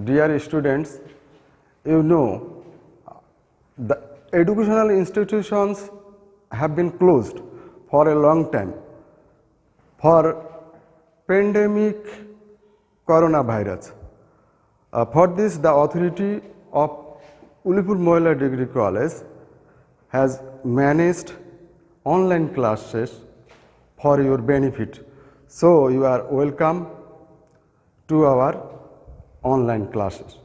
Dear students, you know the educational institutions have been closed for a long time for pandemic coronavirus. For this, the authority of Ulipur Mohila Degree College has managed online classes for your benefit. So, you are welcome to our online classes.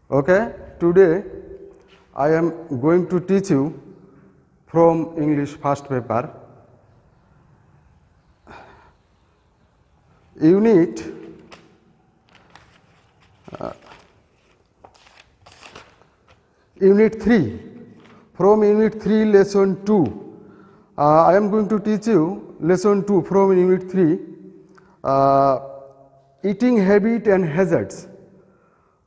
Okay, today I am going to teach you from English first paper, unit unit 3, from unit 3 lesson 2. I am going to teach you lesson 2 from unit 3, eating habit and hazards.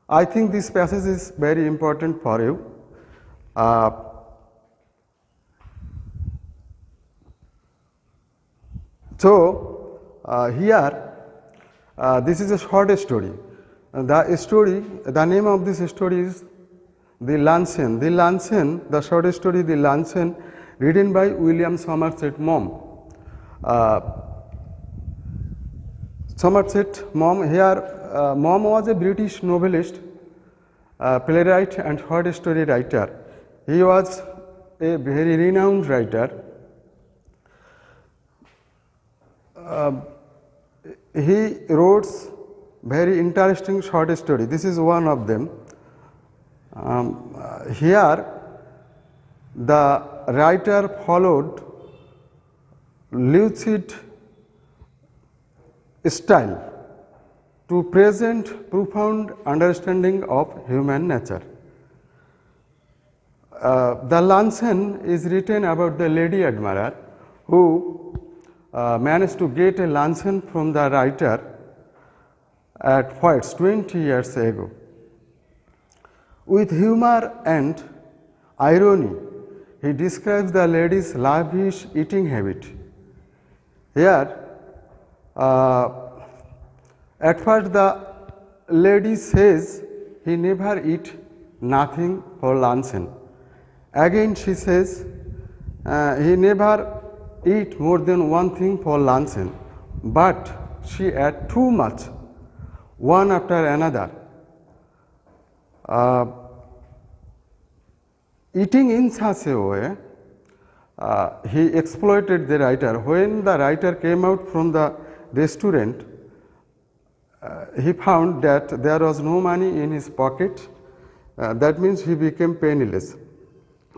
I think this passage is very important for you. Here this is a short story. The name of this story is The Luncheon. The short story The Luncheon, written by William Somerset Maugham. Somerset Maugham, here Maugham was a British novelist, playwright and short story writer. He was a very renowned writer. He wrote very interesting short story. This is one of them. Here the writer followed lucid style to present profound understanding of human nature. The Luncheon is written about the lady admirer who managed to get a luncheon from the writer at White's 20 years ago. With humor and irony, he describes the lady's lavish eating habit. Here, at first the lady says he never eat nothing for luncheon. Again she says he never eat more than one thing for luncheon, but she ate too much, one after another. Eating in such a way, he exploited the writer. When the writer came out from the restaurant, he found that there was no money in his pocket. That means he became penniless.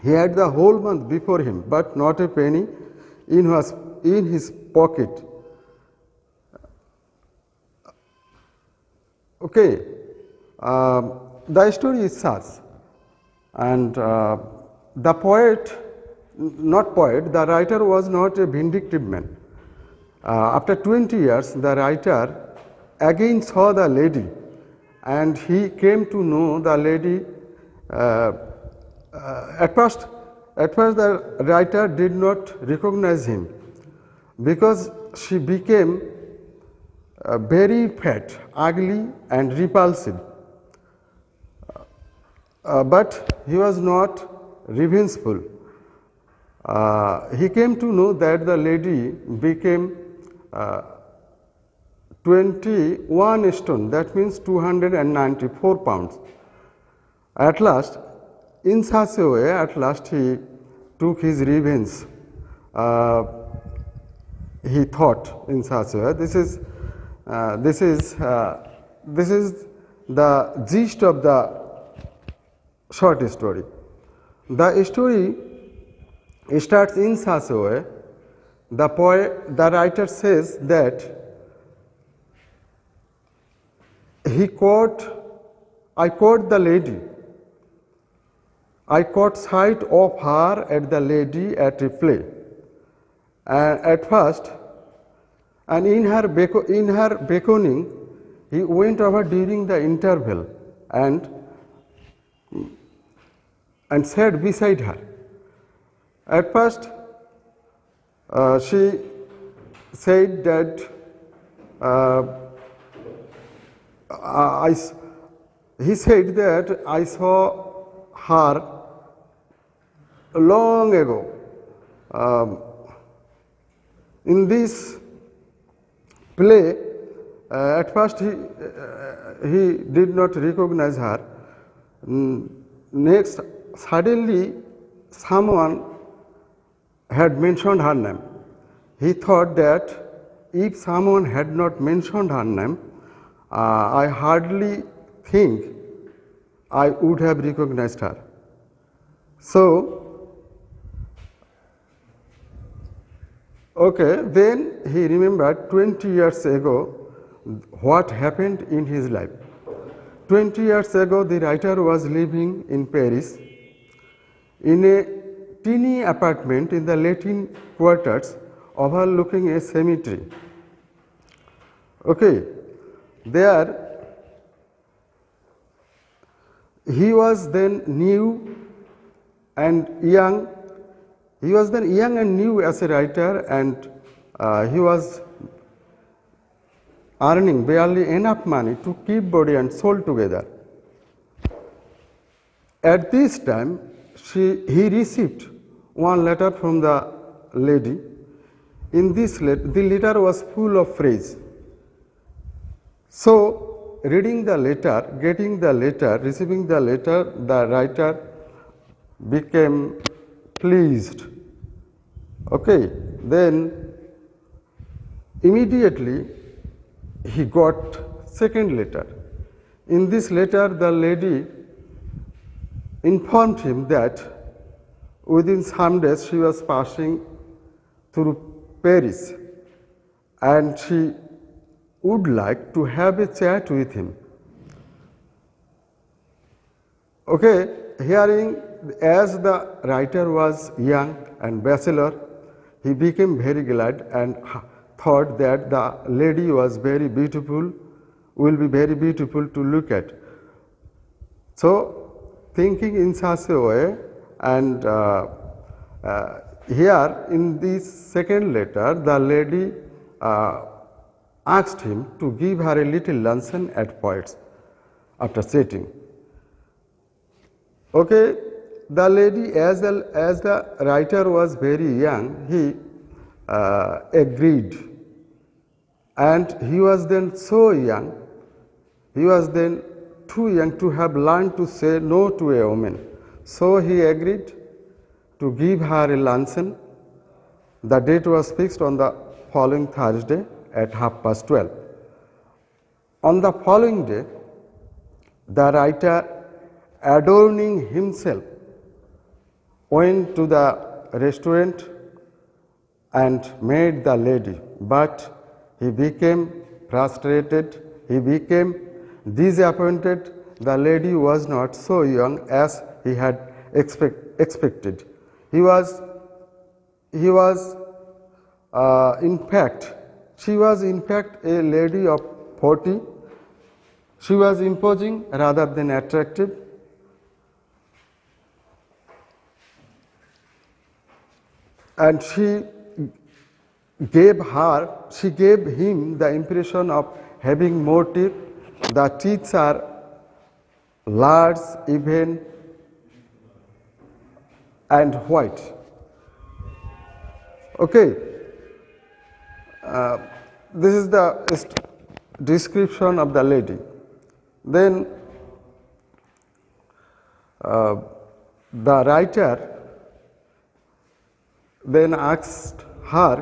He had the whole month before him, but not a penny in his pocket. Okay, the story is such, and the writer was not a vindictive man. After 20 years, the writer again saw the lady, and he came to know the lady. At first the writer did not recognize him because she became very fat, ugly and repulsive. But he was not revengeful. He came to know that the lady became 21 stone, that means 294 pounds. At last, in such a way, he took his revenge. He thought in such a way. This is the gist of the short story. The story starts in such a way. The writer says that I caught the lady. I caught sight of her at the lady at a play. And at first, and in her beckoning, he went over during the interval and sat beside her. At first, she said that He said that I saw her long ago. In this play, at first he did not recognize her. Next, suddenly someone had mentioned her name. He thought that if someone had not mentioned her name, I hardly think I would have recognized her. So, okay, then he remembered 20 years ago what happened in his life. 20 years ago, the writer was living in Paris in a teeny apartment in the Latin quarters overlooking a cemetery. Okay, there he was then new and young. He was then young and new as a writer, and he was earning barely enough money to keep body and soul together. At this time, he received one letter from the lady. In this letter, the letter was full of praise. So, reading the letter, getting the letter, receiving the letter, the writer became pleased. Okay, then immediately he got second letter. In this letter, the lady informed him that within some days she was passing through Paris and she would like to have a chat with him. Okay, hearing as the writer was young and bachelor, he became very glad and thought that the lady was very beautiful, will be very beautiful to look at. So, thinking in such a way, and here in this second letter, the lady asked him to give her a little luncheon at Poets after sitting. Okay, the lady, as the writer was very young, he agreed, and he was then so young, he was then too young to have learned to say no to a woman. So he agreed to give her a luncheon. The date was fixed on the following Thursday at 12:30. On the following day, the writer, adorning himself, went to the restaurant and met the lady, but he became frustrated, he became disappointed. The lady was not so young as he had expected. She was in fact a lady of 40. She was imposing rather than attractive. And she gave him the impression of having more teeth. The teeth are large, even, and white. Okay, this is the description of the lady. Then the writer then asked her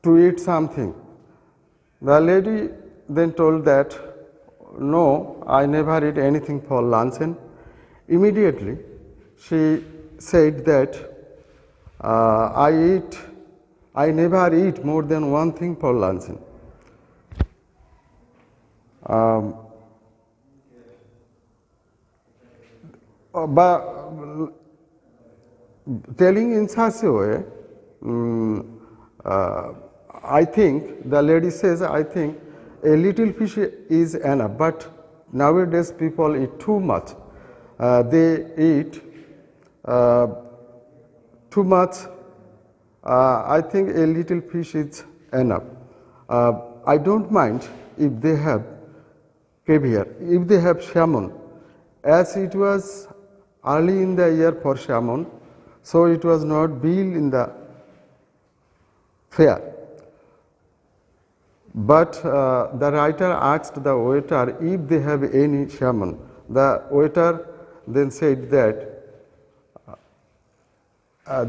to eat something. The lady then told that, no, I never eat anything for luncheon. Immediately, she said that I never eat more than one thing for luncheon. But telling in such a way, I think the lady says, I think a little fish is enough, but nowadays people eat too much. They eat too much. I think a little fish is enough. I don't mind if they have caviar. If they have salmon, as it was early in the year for salmon, so it was not billed in the fare. But the writer asked the waiter if they have any salmon. The waiter then said that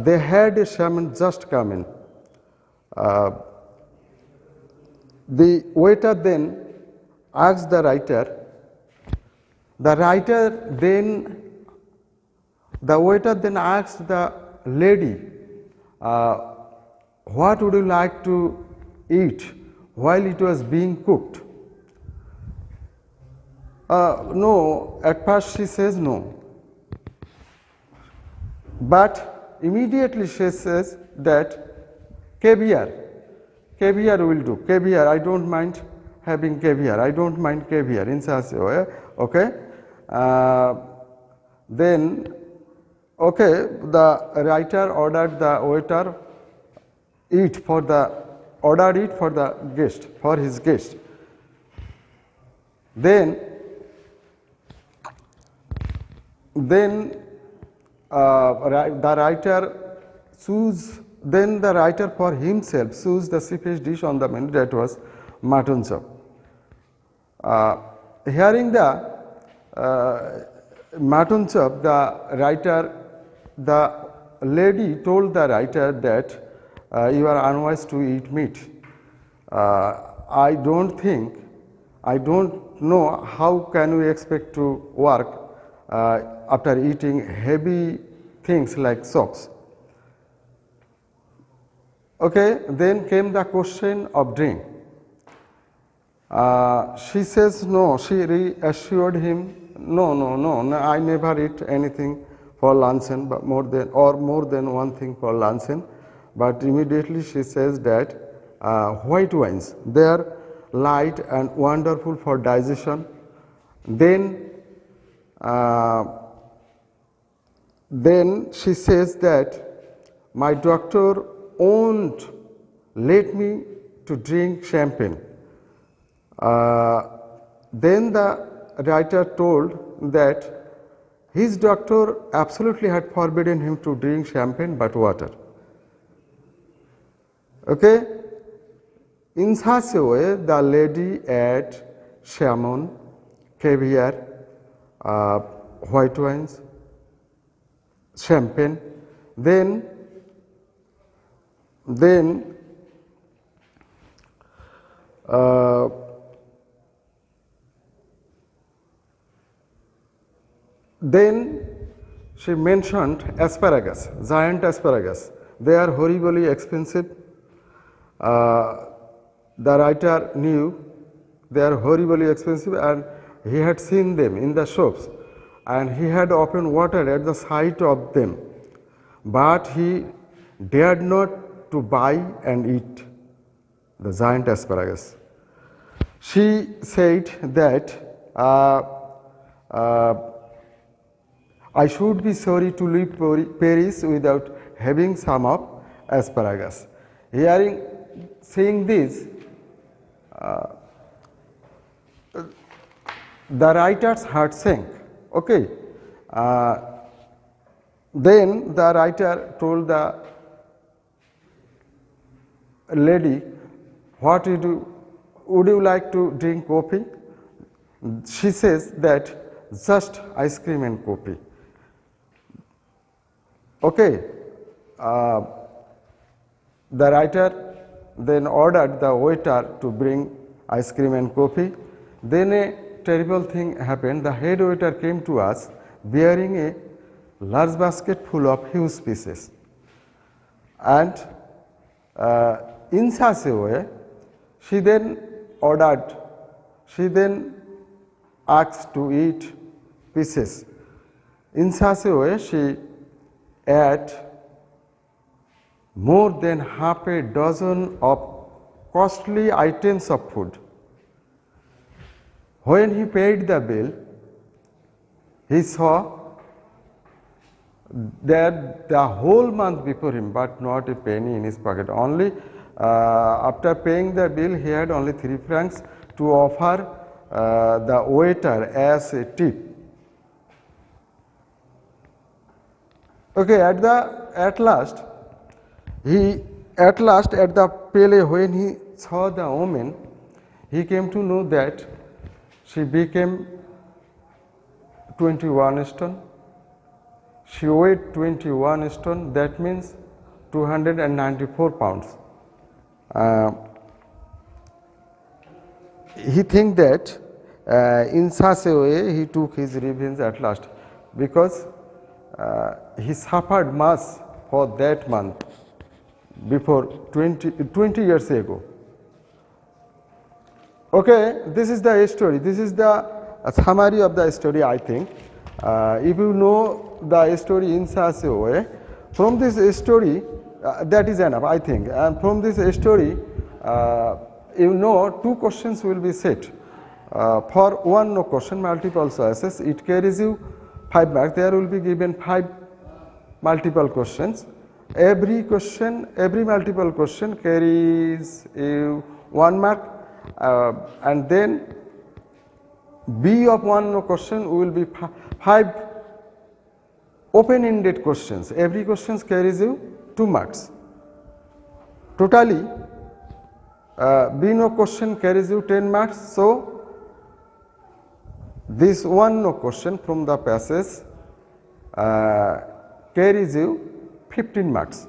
they had a salmon just come in. The waiter then asked the writer. The waiter then asked the lady, what would you like to eat while it was being cooked? No, at first she says no. But immediately she says that caviar will do. Caviar, I don't mind having caviar. I don't mind caviar in such a way. Okay. Then, okay, the writer ordered the waiter ordered it for the guest, for his guest. Then the writer for himself chose the cheapest dish on the menu, that was mutton chop. Hearing the mutton chop, the lady told the writer that you are unwise to eat meat. I don't know how can we expect to work after eating heavy things like socks. Okay, then came the question of drink. She says no, she reassured him, no, I never eat anything for luncheon, but more than one thing for luncheon. But immediately she says that white wines, they are light and wonderful for digestion. Then she says that my doctor won't let me to drink champagne. Then the writer told that his doctor absolutely had forbidden him to drink champagne but water. Okay? In such a way, the lady ate salmon, caviar, white wines, champagne. Then she mentioned asparagus, giant asparagus. They are horribly expensive. The writer knew they are horribly expensive, and he had seen them in the shops, and he had often watered at the sight of them, but he dared not to buy and eat the giant asparagus. She said that I should be sorry to leave Paris without having some of asparagus. Saying this, the writer's heart sank. Okay. Then the writer told the lady, what you do? Would you like to drink coffee? She says that just ice cream and coffee. Okay. The writer then ordered the waiter to bring ice cream and coffee. Then a terrible thing happened. The head waiter came to us bearing a large basket full of huge pieces. And in such a way, she then asked to eat pieces. In such a way, she ate more than half a dozen of costly items of food. When he paid the bill, he saw that the whole month before him, but not a penny in his pocket. Only after paying the bill, he had only 3 francs to offer the waiter as a tip. Okay, at last at the Pele, when he saw the woman, he came to know that she became 21 stone. She weighed 21 stone, that means 294 pounds. He think that in such a way he took his revenge at last, because he suffered much for that month before 20 years ago. Okay, this is the story. This is the summary of the story, I think. If you know the story in such a way, from this story, that is enough, I think. And from this story, you know, two questions will be set. For one no question, multiple choices, it carries you 5 marks. There will be given 5 multiple questions. Every multiple question carries you 1 mark, and then B of one no question will be 5 open-ended questions. Every question carries you 2 marks. Totally, B no question carries you 10 marks. So this one no question from the passage carries you 15 marks.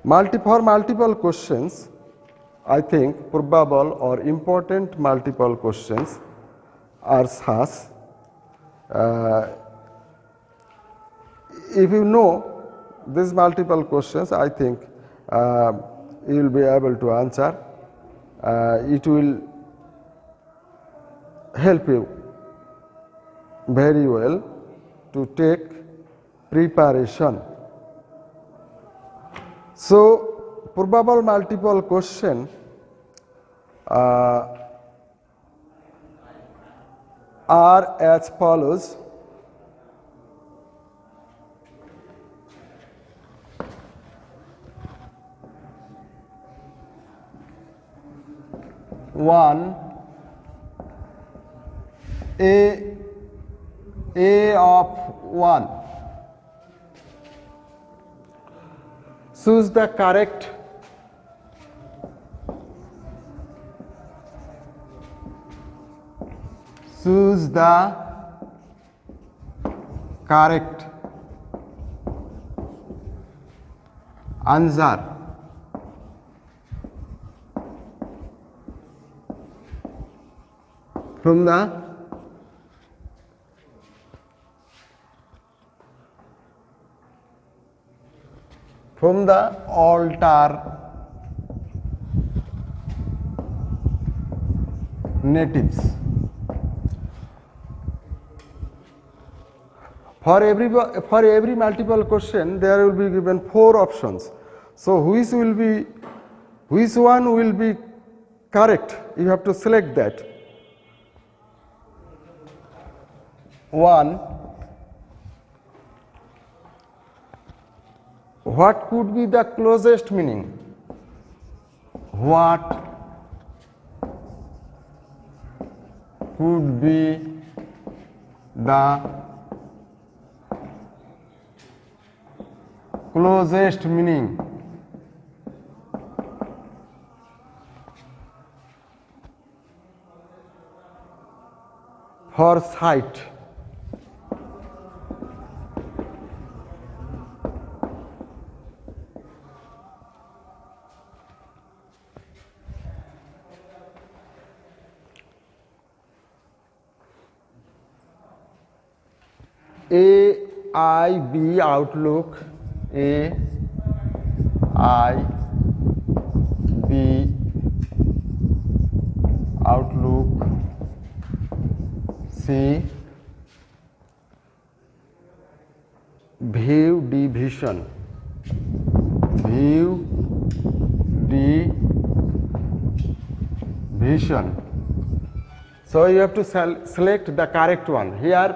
For multiple questions, I think probable or important multiple questions are such. If you know these multiple questions, I think you will be able to answer. It will help you very well to take preparation. So, probable multiple question are as follows. One, A of 1. Choose the correct answer. From the alternatives. For every multiple question, there will be given 4 options. So which one will be correct? You have to select that. 1. What could be the closest meaning? What could be the closest meaning? For sight. AIB outlook, AIB outlook, C view division, So you have to select the correct one. Here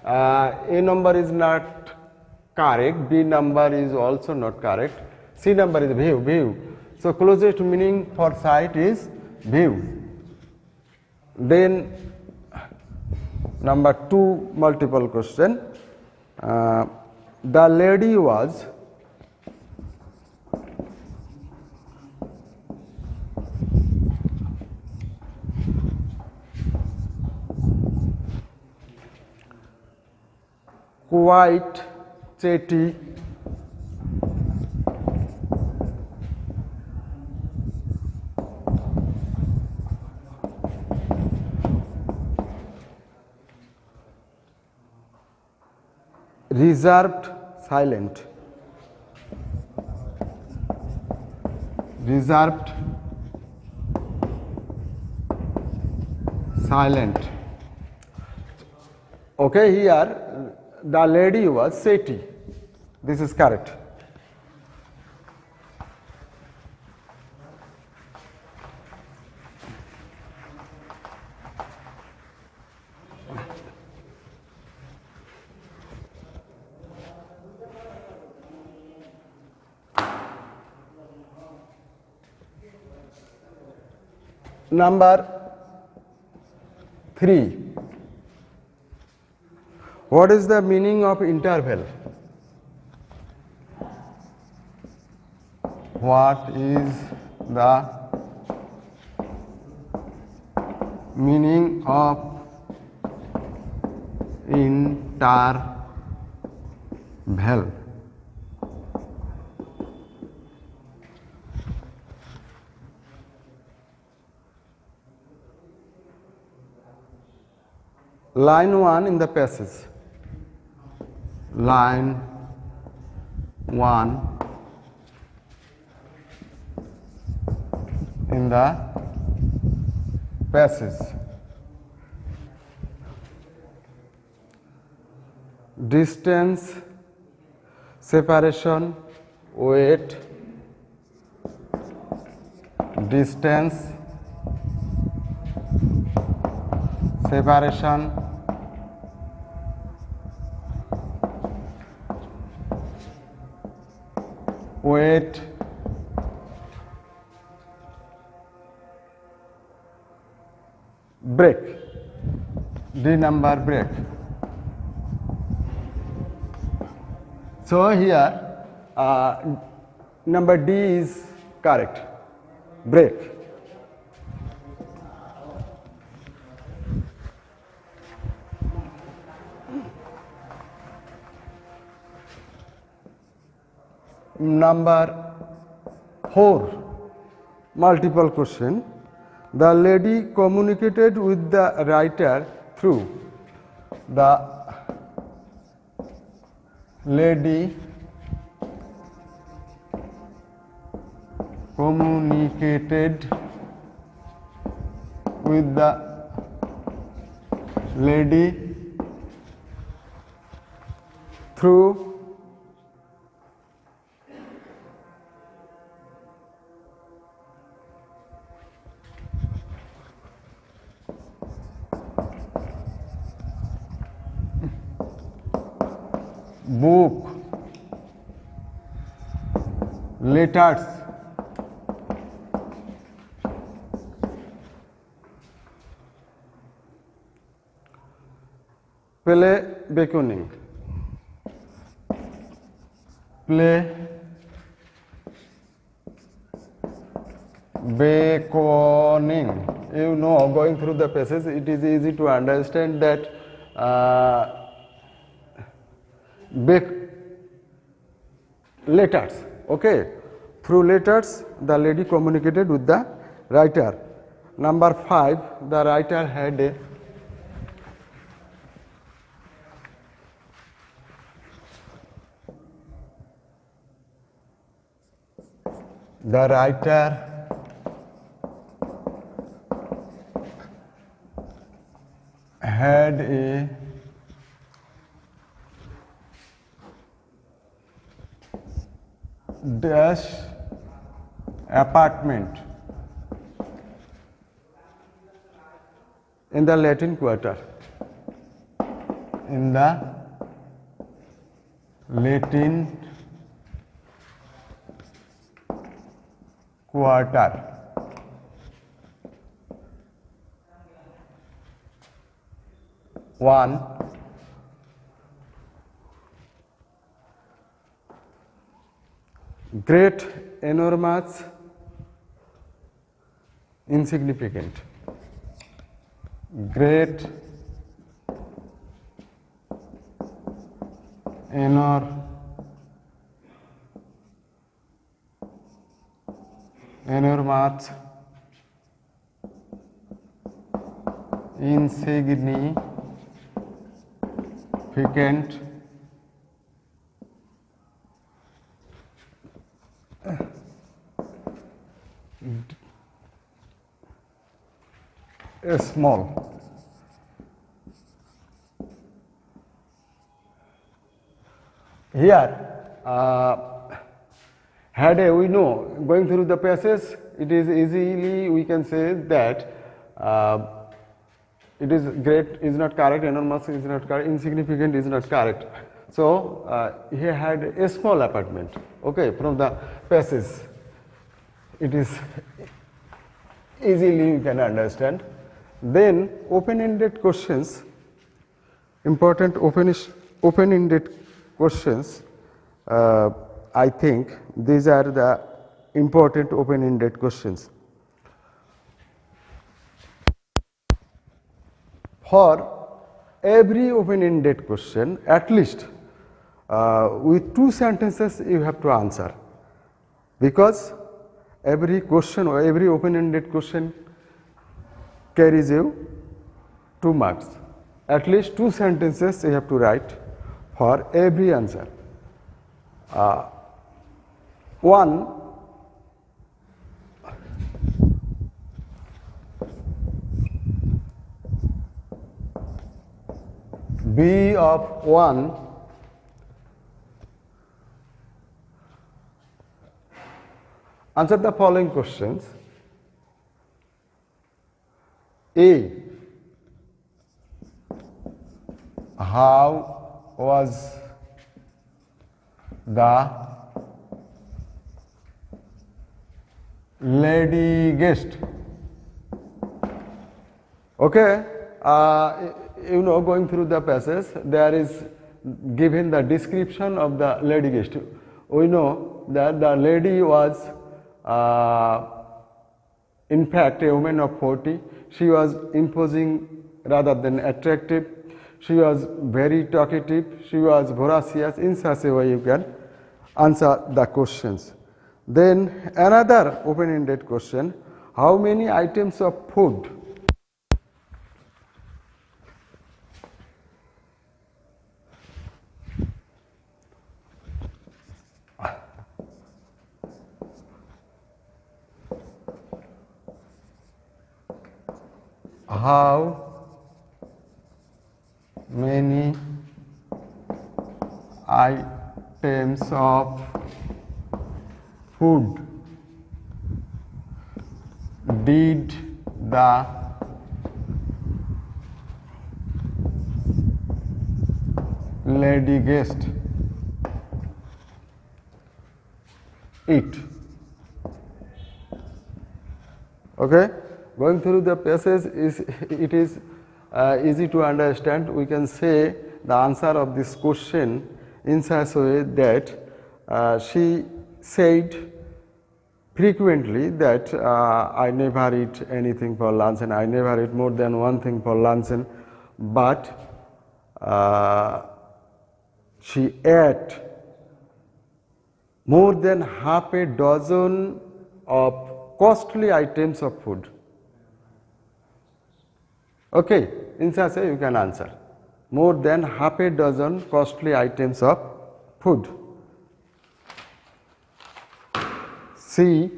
A number is not correct, B number is also not correct, C number is view. So closest meaning for sight is view. Then number 2 multiple question. The lady was quite chatty reserved silent reserved silent. Okay, here the lady was chatty. This is correct. Number 3. What is the meaning of interval? What is the meaning of interval? Line 1 in the passage. Line 1 in the passage. Distance, separation, weight, distance, separation, weight, break. D number break. So here number D is correct. Break. Number 4, multiple question. The lady communicated with the writer through. The lady communicated with the lady through book, letters, play beckoning, play beckoning. You know, going through the passage, it is easy to understand that letters. Okay, through letters the lady communicated with the writer. Number 5, the writer had a dash apartment in the Latin Quarter. In the Latin Quarter. one, great, enormous, insignificant. Great, enormous, insignificant, small. Here, we know, going through the passage, it is easily we can say that it is great is not correct, enormous is not correct, insignificant is not correct. So he had a small apartment. Okay, from the passage, it is easily you can understand. Then open-ended questions, important open-ended questions. I think these are the important open-ended questions. For every open-ended question, at least with 2 sentences you have to answer, because every question or every open-ended question carries you 2 marks. At least 2 sentences you have to write for every answer. One, B of 1 answer the following questions. A, how was the lady guest? Okay, you know, going through the passage, there is given the description of the lady guest. We know that the lady was in fact a woman of 40. She was imposing rather than attractive. She was very talkative. She was voracious. In such a way you can answer the questions. Then another open-ended question, how many items of food how many items of food did the lady guest eat? Okay, going through the passage is easy to understand. We can say the answer of this question in such a way that she said frequently that I never eat anything for lunch and I never eat more than one thing for lunch, but she ate more than half a dozen of costly items of food. Okay, in such a way you can answer more than half a dozen costly items of food. C,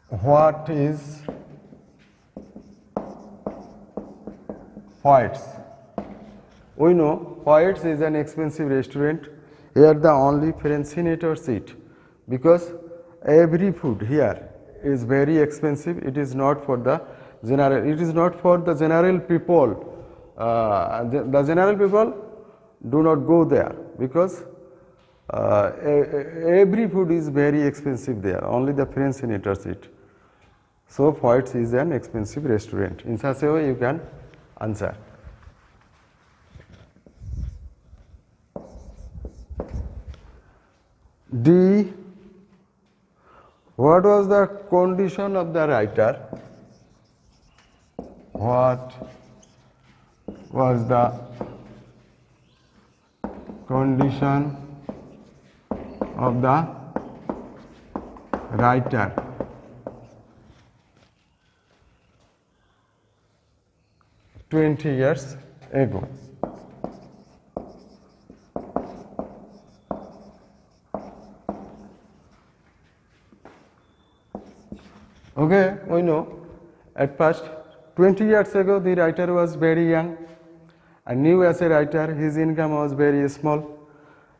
what is White's? We know White's is an expensive restaurant. Here the only French senators eat, because every food here is very expensive. It is not for the general. It is not for the general people the general people do not go there because every food is very expensive there. Only the French senators eat. So Foyt's is an expensive restaurant. In such a way, you can answer. D. What was the condition of the writer? What was the condition of the writer? "20 years ago." Okay, we know at first 20 years ago the writer was very young and new as a writer. His income was very small.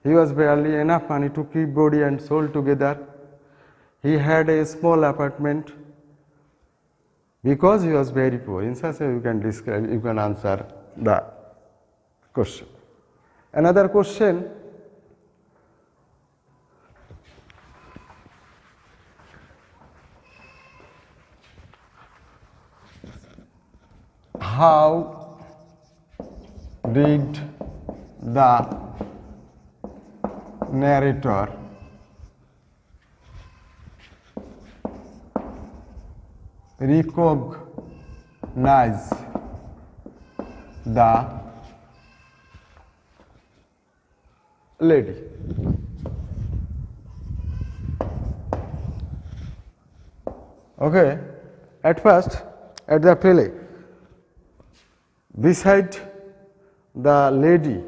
He was barely enough money to keep body and soul together. He had a small apartment because he was very poor. In such a way you can describe, you can answer the question. Another question, how did the narrator recognize the lady? Okay, at first, at the play, beside the lady,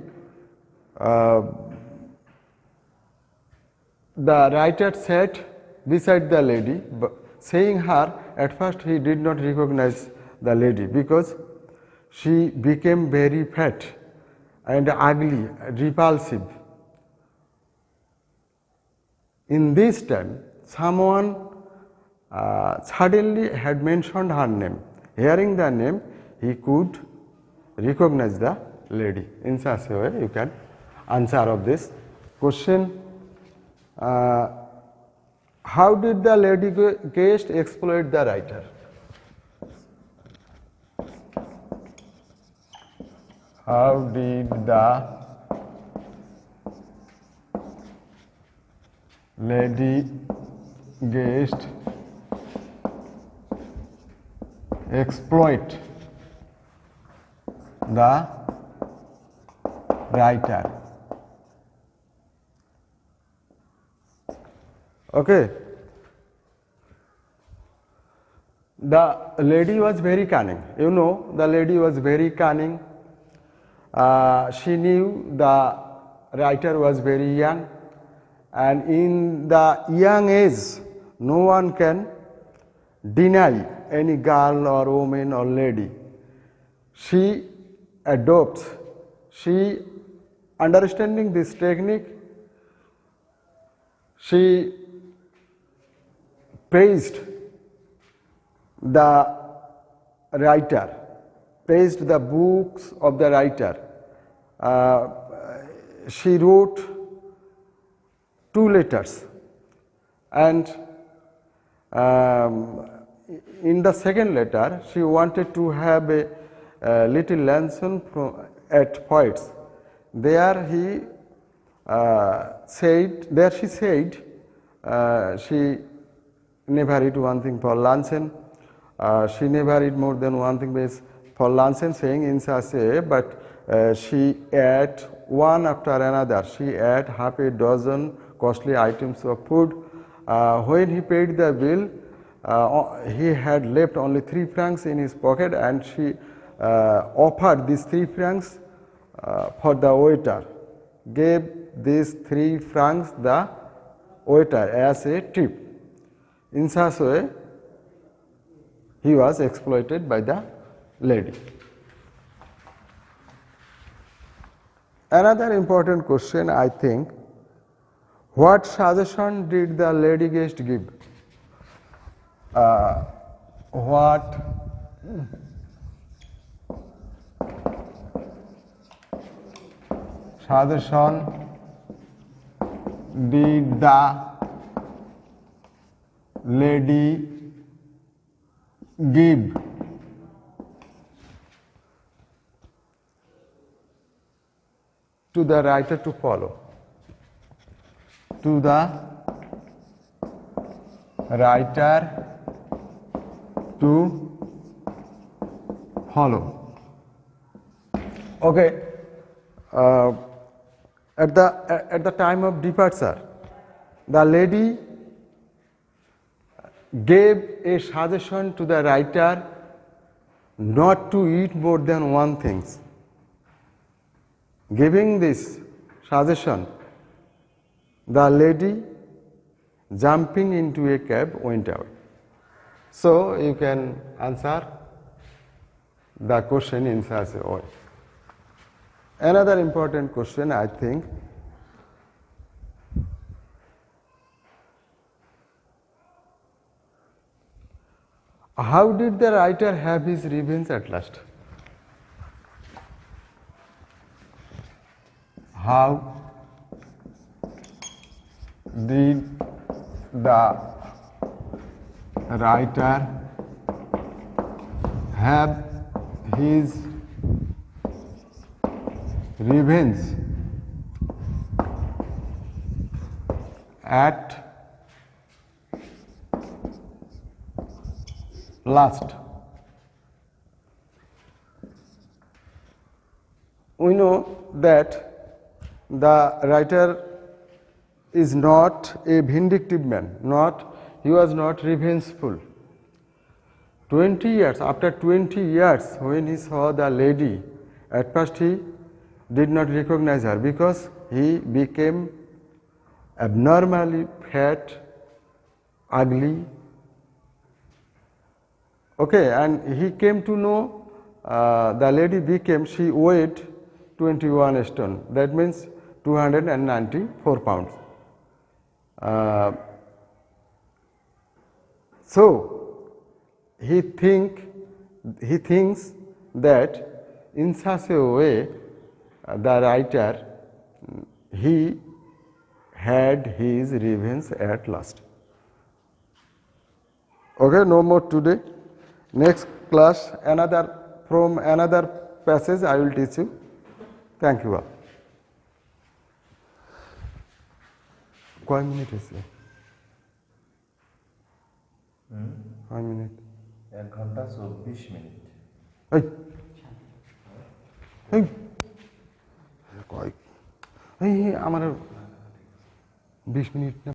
the writer sat beside the lady, saying her, at first he did not recognize the lady because she became very fat and ugly, repulsive. In this time, someone suddenly had mentioned her name. Hearing the name, he could recognize the lady. In such a way, you can answer of this question. How did the lady guest exploit the writer? How did the lady guest exploit the writer? Okay. The lady was very cunning. You know, the lady was very cunning. She knew the writer was very young, and in the young age, no one can deny any girl or woman or lady. She adopts, she understanding this technique, she praised the writer, praised the books of the writer. She wrote 2 letters, and in the second letter she wanted to have a little lesson at Foyt's. There he she said she never eat one thing for luncheon. She never eat more than one thing for luncheon, saying in such a way, but she ate one after another. She ate half a dozen costly items of food. When he paid the bill, he had left only 3 francs in his pocket, and she offered these 3 francs for the waiter, gave these 3 francs the waiter as a tip. In such a way, he was exploited by the lady. Another important question, I think, what suggestion did the lady guest give? What suggestion did the lady give to the writer to follow? to the writer to follow? Okay. At the time of departure, the lady gave a suggestion to the writer not to eat more than one thing. Giving this suggestion, the lady jumping into a cab went away. So you can answer the question in such a way. Another important question, I think, how did the writer have his revenge at last? How did the writer have his revenge at last? We know that the writer is not a vindictive man, he was not revengeful. 20 years, after 20 years, when he saw the lady, at first he did not recognize her because he became abnormally fat, ugly. Okay, and he came to know the lady she weighed 21 stone. That means 294 pounds. So he thinks that in such a way the writer he had his revenge at last. Okay, no more today. Next class, from another passage I will teach you. Thank you all. কয় minute হয়েছে? 5 minute? 1 ঘন্টা 24 minute. এই আমার 20 minute